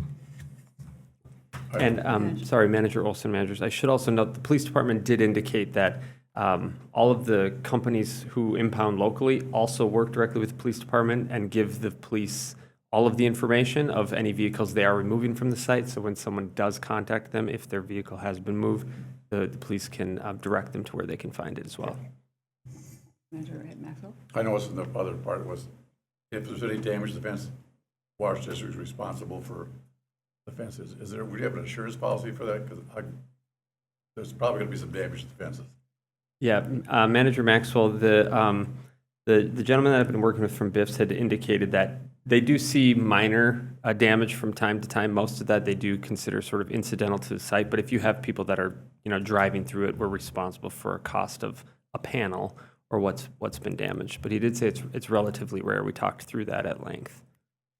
And, sorry, Manager Olson, managers, I should also note, the police department did indicate that all of the companies who impound locally also work directly with the police department and give the police all of the information of any vehicles they are removing from the site. So when someone does contact them, if their vehicle has been moved, the police can direct them to where they can find it as well. Manager Maxwell? I noticed in the other part was, if there's any damage to the fence, Water District is responsible for the fences. Is there, would you have an insurance policy for that? Because there's probably going to be some damage to the fences. Yeah, Manager Maxwell, the gentleman that I've been working with from BIFS had indicated that they do see minor damage from time to time. Most of that they do consider sort of incidental to the site. But if you have people that are, driving through it, we're responsible for a cost of a panel or what's been damaged. But he did say it's relatively rare. We talked through that at length.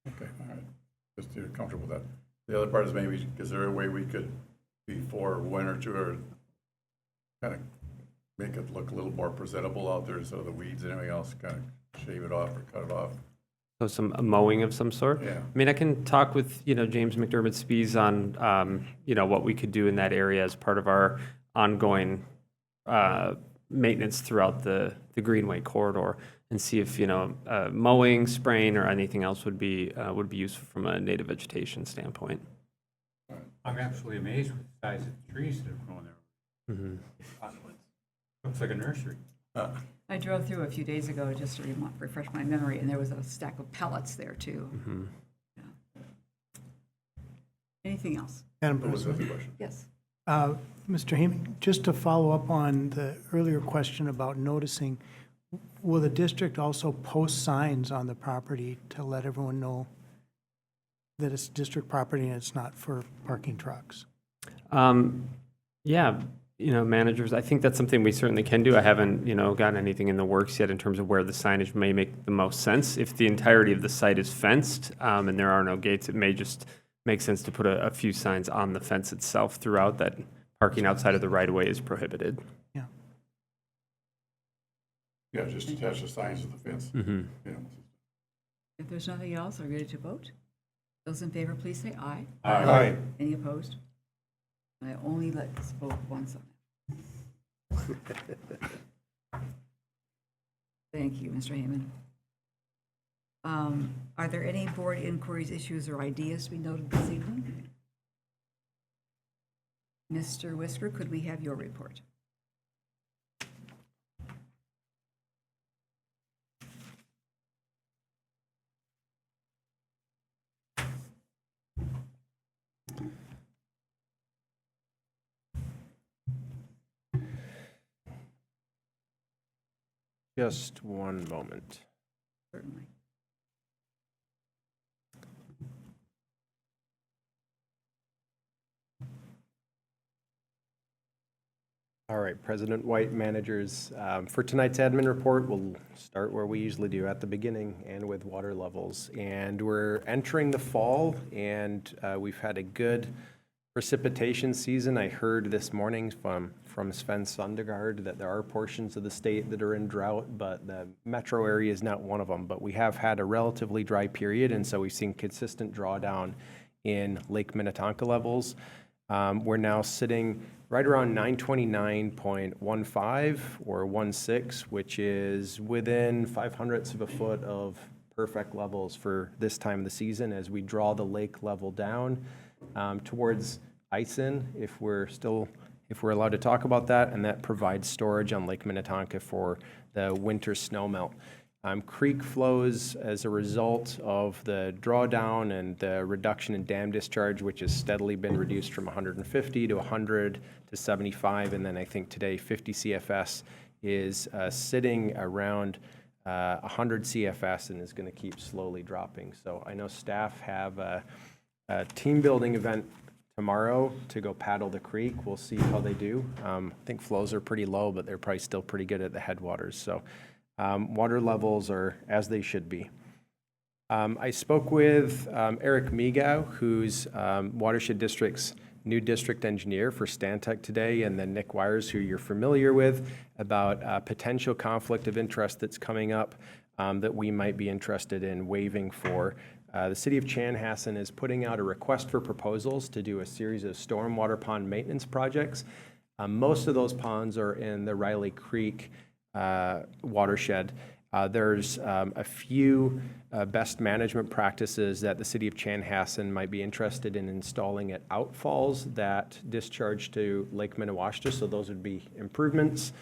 Okay, all right. Just you're comfortable with that. The other part is maybe, is there a way we could, before winter two, or kind of make it look a little more presentable out there instead of the weeds and everything else, kind of shave it off or cut it off? So a mowing of some sort? Yeah. I mean, I can talk with, James McDermott Spees on, what we could do in that area as part of our ongoing maintenance throughout the Greenway corridor and see if, mowing, spraying, or anything else would be useful from a native vegetation standpoint. I'm absolutely amazed with the size of the trees that are growing there. Mm-hmm. Looks like a nursery. I drove through a few days ago just to refresh my memory, and there was a stack of pellets there, too. Mm-hmm. Yeah. Anything else? Madam What was the other President. question? Yes. Mr. Heming, just to follow up on the earlier question about noticing, will the district also post signs on the property to let everyone know that it's district property and it's not for parking trucks? Yeah, managers, I think that's something we certainly can do. I haven't, gotten anything in the works yet in terms of where the signage may make the most sense. If the entirety of the site is fenced and there are no gates, it may just make sense to put a few signs on the fence itself throughout that parking outside of the right-of-way is prohibited. Yeah. Yeah, just attach the signs to the fence. Mm-hmm. Yeah. If there's nothing else, are we ready to vote? Those in favor, please say aye. Aye. Any opposed? I only let us vote once on that. Thank you, Mr. Heyman. Are there any board inquiries, issues, or ideas to be noted this evening? Mr. Whisker, could we have your report? Just one moment. Certainly. All right, President White, managers, for tonight's admin report, we'll start where we usually do at the beginning and with water levels. And we're entering the fall, and we've had a good precipitation season. I heard this morning from Sven Sundergaard that there are portions of the state that are in drought, but the metro area is not one of them. But we have had a relatively dry period, and so we've seen consistent drawdown in Lake Minnetonka levels. We're now sitting right around 929.15 or 16, which is within 0.05 of a foot of perfect levels for this time of the season as we draw the lake level down towards Ison, if we're allowed to talk about that, and that provides storage on Lake Minnetonka for the winter snowmelt. Creek flows as a result of the drawdown and the reduction in dam discharge, which has steadily been reduced from 150 to 100 to 75, and then I think today 50 CFS is sitting around 100 CFS and is going to keep slowly dropping. So I know staff have a team building event tomorrow to go paddle the creek. We'll see how they do. I think flows are pretty low, but they're probably still pretty good at the headwaters. So Water levels are as they should be. I spoke with Eric Migau, who's Watershed District's new district engineer for Stantec today, and then Nick Wires, who you're familiar with, about potential conflict of interest that's coming up that we might be interested in waiving for. The city of Chanhassen is putting out a request for proposals to do a series of stormwater pond maintenance projects. Most of those ponds are in the Riley Creek watershed. There's a few best management practices that the city of Chanhassen might be interested in installing at outfalls that discharge to Lake Minnewaska. So those would be improvements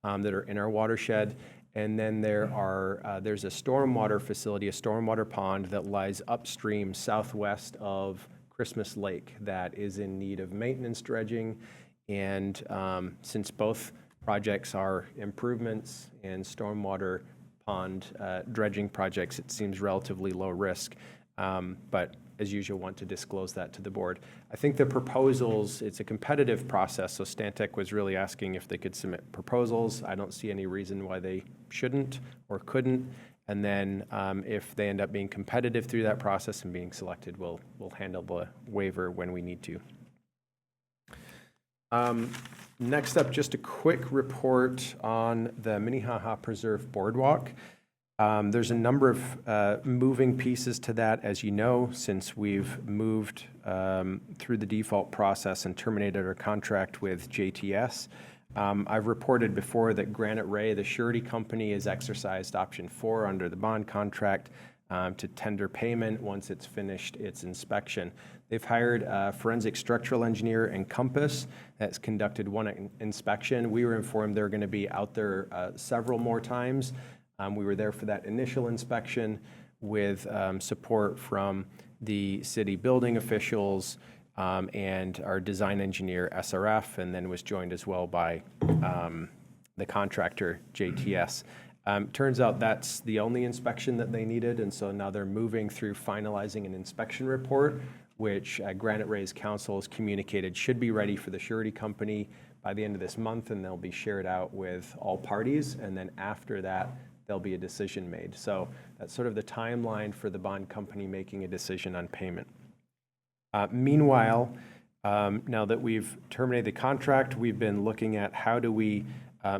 that are in our watershed. And then there's a stormwater facility, a stormwater pond that lies upstream southwest of Christmas Lake that is in need of maintenance dredging. And since both projects are improvements and stormwater pond dredging projects, it seems relatively low risk. But as usual, want to disclose that to the board. I think the proposals, it's a competitive process, so Stantec was really asking if they could submit proposals. I don't see any reason why they shouldn't or couldn't. And then if they end up being competitive through that process and being selected, we'll handle the waiver when we need to. Next up, just a quick report on the Minnehaha Preserve Boardwalk. There's a number of moving pieces to that, as you know, since we've moved through the default process and terminated our contract with JTS. I've reported before that Granite Ray, the surety company, has exercised option 4 under the bond contract to tender payment once it's finished its inspection. They've hired a forensic structural engineer, Encompass, that's conducted one inspection. We were informed they're going to be out there several more times. We were there for that initial inspection with support from the city building officials and our design engineer, SRF, and then was joined as well by the contractor, JTS. Turns out that's the only inspection that they needed, and so now they're moving through finalizing an inspection report, which Granite Ray's council has communicated should be ready for the surety company by the end of this month, and they'll be shared out with all parties, and then after that, there'll be a decision made. So that's sort of the timeline for the bond company making a decision on payment. Meanwhile, now that we've terminated the contract, we've been looking at how do we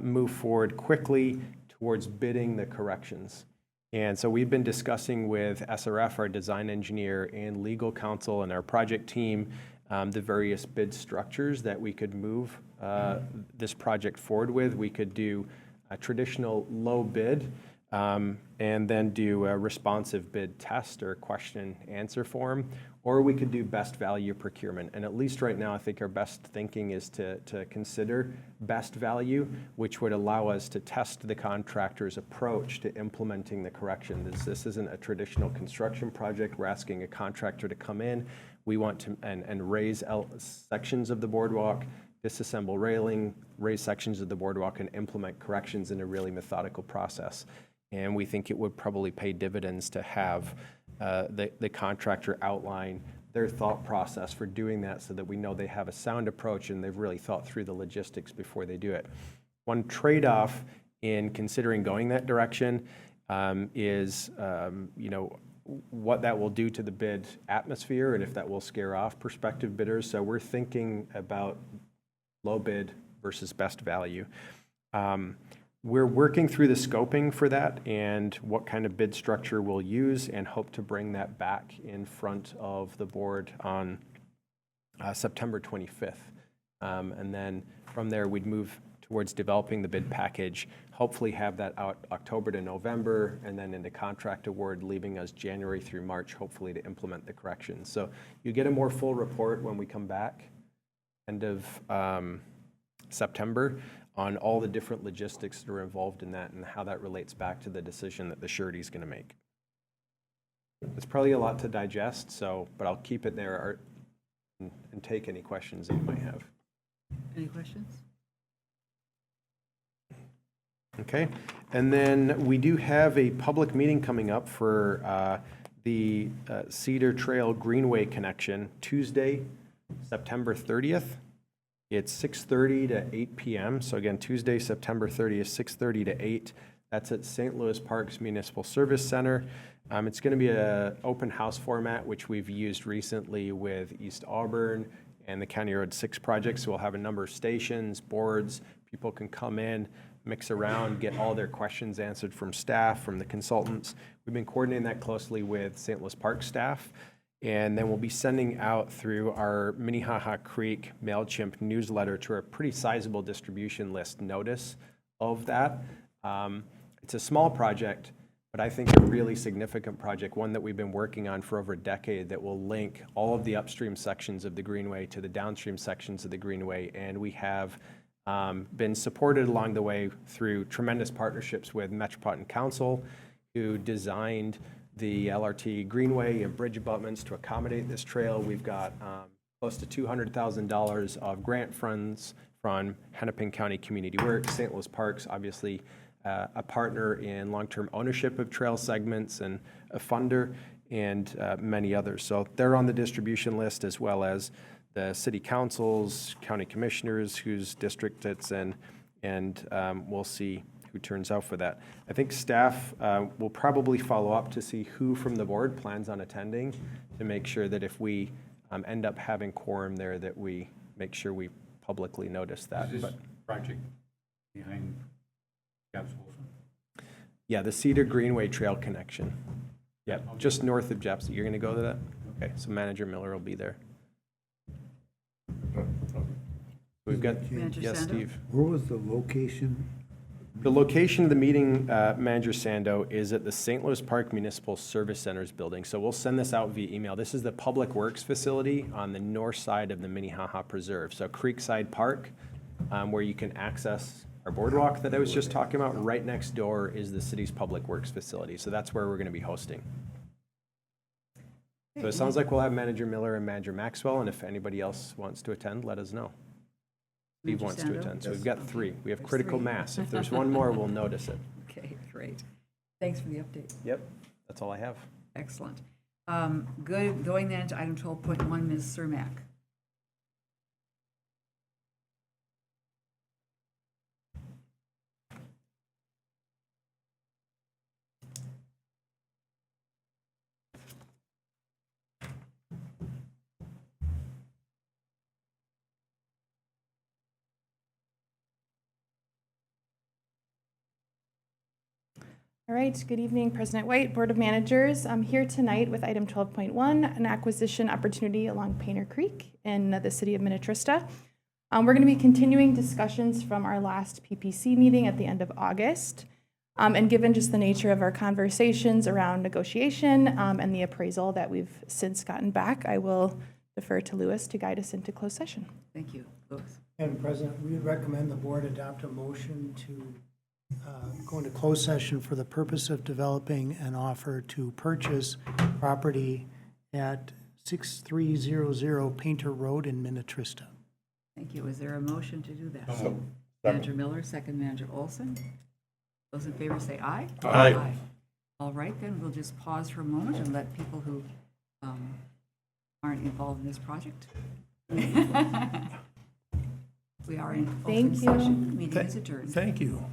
move forward quickly towards bidding the corrections. And so we've been discussing with SRF, our design engineer, and legal counsel and our project team, the various bid structures that we could move this project forward with. We could do a traditional low bid and then do a responsive bid test or question answer form, or we could do best value procurement. And at least right now, I think our best thinking is to consider best value, which would allow us to test the contractor's approach to implementing the correction. This isn't a traditional construction project. We're asking a contractor to come in. We want to and raise sections of the boardwalk, disassemble railing, raise sections of the boardwalk, and implement corrections in a really methodical process. And we think it would probably pay dividends to have the contractor outline their thought process for doing that so that we know they have a sound approach and they've really thought through the logistics before they do it. One trade-off in considering going that direction is, what that will do to the bid atmosphere and if that will scare off prospective bidders. So we're thinking about low bid versus best value. We're working through the scoping for that and what kind of bid structure we'll use and hope to bring that back in front of the board on September 25th. And then from there, we'd move towards developing the bid package, hopefully have that out October to November, and then into contract award, leaving us January through March, hopefully to implement the corrections. So you get a more full report when we come back, end of September, on all the different logistics that are involved in that and how that relates back to the decision that the surety is going to make. It's probably a lot to digest, but I'll keep it there and take any questions that you might have. Any questions? Okay, and then we do have a public meeting coming up for the Cedar Trail Greenway connection, Tuesday, September 30th. It's 6:30 to 8 p.m. So again, Tuesday, September 30th, 6:30 to 8. That's at St. Louis Parks Municipal Service Center. It's going to be an open house format, which we've used recently with East Auburn and the County Road 6 project. So we'll have a number of stations, boards, people can come in, mix around, get all their questions answered from staff, from the consultants. We've been coordinating that closely with St. Louis Park staff. And then we'll be sending out through our Minnehaha Creek MailChimp newsletter to a pretty sizable distribution list notice of that. It's a small project, but I think a really significant project, one that we've been working on for over a decade, that will link all of the upstream sections of the Greenway to the downstream sections of the Greenway. And we have been supported along the way through tremendous partnerships with Metropolitan Council, who designed the LRT Greenway and bridge abutments to accommodate this trail. We've got close to $200,000 of grant funds from Hennepin County Community Works, St. Louis Parks, obviously a partner in long-term ownership of trail segments and a funder, and many others. So they're on the distribution list, as well as the city councils, county commissioners whose district it's in, and we'll see who turns out for that. I think staff will probably follow up to see who from the board plans on attending, to make sure that if we end up having quorum there, that we make sure we publicly notice that. Is this But project behind Jeff's Wilson? yeah, the Cedar Greenway Trail connection. Yeah, just north of Jeff's. You're going to go to that? Okay, so Manager Miller will be there. We've got, Manager yes, Sando? Steve. Where was the location? The location of the meeting, Manager Sando, is at the St. Louis Park Municipal Service Centers building. So we'll send this out via email. This is the Public Works facility on the north side of the Minnehaha Preserve. So Creekside Park, where you can access our boardwalk that I was just talking about. Right next door is the city's Public Works facility. So that's where we're going to be hosting. So it sounds like we'll have Manager Miller and Manager Maxwell, and if anybody else wants to attend, let us know. Steve Manager wants to Sando? attend, so we've got three. We have There's critical three. mass. If there's one more, we'll notice it. Okay, great. Thanks for the update. Yep, that's all I have. Excellent. Good, going then to item 12.1, Ms. Cermak. All right, good evening, President White, Board of Managers. I'm here tonight with item 12.1, an acquisition opportunity along Painter Creek in the city of Minnetrista. We're going to be continuing discussions from our last PPC meeting at the end of August. And given just the nature of our conversations around negotiation and the appraisal that we've since gotten back, I will defer to Louis to guide us into closed session. Thank you. Louis. Madam President, we recommend the board adopt a motion to go into closed session for the purpose of developing an offer to purchase property at 6300 Painter Road in Minnetrista. Thank you. Is there a motion to do that? So, Manager Miller, second Manager Olson. Those in favor say aye. Aye. All right, then we'll just pause for a moment and let people who aren't involved in this project. We are in open Thank you. session. Meeting is adjourned. Thank you.